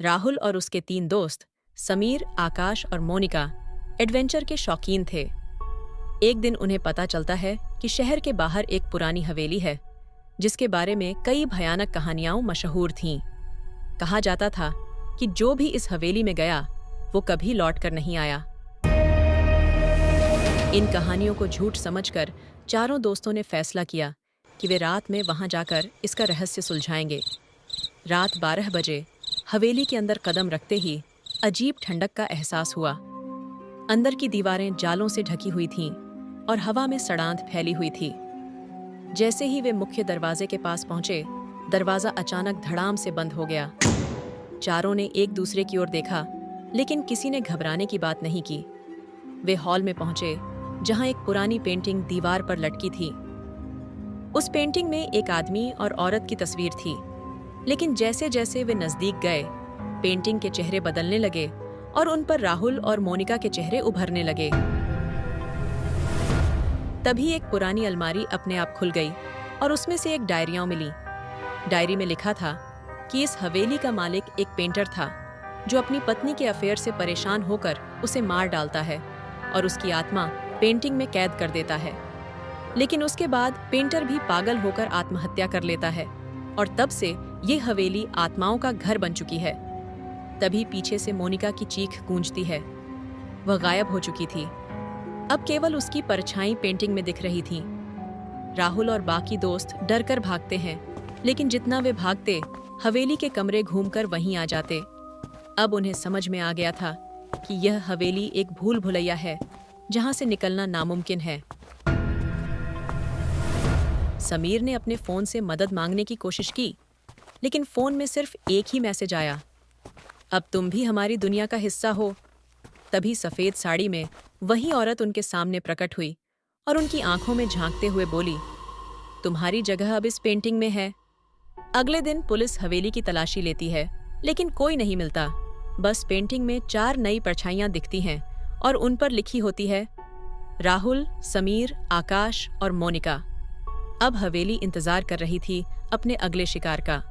राहुल और उसके 3 दोस्त समीर, आकाश और मोनिका एडवेंचर के शौकीन थे। एक दिन उन्हें पता चलता है कि शहर के बाहर एक पुरानी हवेली है जिसके बारे में कई भयानक कहानियां मशहूर थीं। कहा जाता था कि जो भी इस हवेली में गया वो कभी लौट कर नहीं आया। इन कहानियों को झूठ समझकर चारों दोस्तों ने फैसला किया कि वे रात में वहां जाकर इसका रहस्य सुलझाएंगे। रात 12 बजे हवेली के अंदर कदम रखते ही अजीब ठंडक का एहसास हुआ। अंदर की दीवारें जालों से ढकी हुई थीं और हवा में सड़ांध फैली हुई थी। जैसे ही वे मुख्य दरवाजे के पास पहुंचे, दरवाजा अचानक धड़ाम से बंद हो गया। चारों ने एक दूसरे की ओर देखा, लेकिन किसी ने घबराने की बात नहीं की। वे हॉल में पहुंचे जहां एक पुरानी पेंटिंग दीवार पर लटकी थी। उस पेंटिंग में एक आदमी और औरत की तस्वीर थी, लेकिन जैसे जैसे वे नजदीक गए, पेंटिंग के चेहरे बदलने लगे और उन पर राहुल और मोनिका के चेहरे उभरने लगे। तभी एक पुरानी अलमारी अपने आप खुल गई और उसमें से एक डायरियां मिली। डायरी में लिखा था कि इस हवेली का मालिक एक पेंटर था जो अपनी पत्नी के अफेयर से परेशान होकर उसे मार डालता है और उसकी आत्मा पेंटिंग में कैद कर देता है। लेकिन उसके बाद पेंटर भी पागल होकर आत्महत्या कर लेता है और तब से ये हवेली आत्माओं का घर बन चुकी है। तभी पीछे से मोनिका की चीख गूंजती है। वह गायब हो चुकी थी। अब केवल उसकी परछाई पेंटिंग में दिख रही थी। राहुल और बाकी दोस्त डर कर भागते हैं, लेकिन जितना वे भागते, हवेली के कमरे घूमकर वहीं आ जाते। अब उन्हें समझ में आ गया था कि यह हवेली एक भूल भुलैया है जहां से निकलना नामुमकिन है। समीर ने अपने फोन से मदद मांगने की कोशिश की, लेकिन फोन में सिर्फ एक ही मैसेज आया, अब तुम भी हमारी दुनिया का हिस्सा हो। तभी सफेद साड़ी में वही औरत उनके सामने प्रकट हुई और उनकी आंखों में झांकते हुए बोली, तुम्हारी जगह अब इस पेंटिंग में है। अगले दिन पुलिस हवेली की तलाशी लेती है, लेकिन कोई नहीं मिलता। बस पेंटिंग में 4 नई परछाइयां दिखती हैं और उन पर लिखी होती है राहुल, समीर, आकाश और मोनिका। अब हवेली इंतजार कर रही थी अपने अगले शिकार का।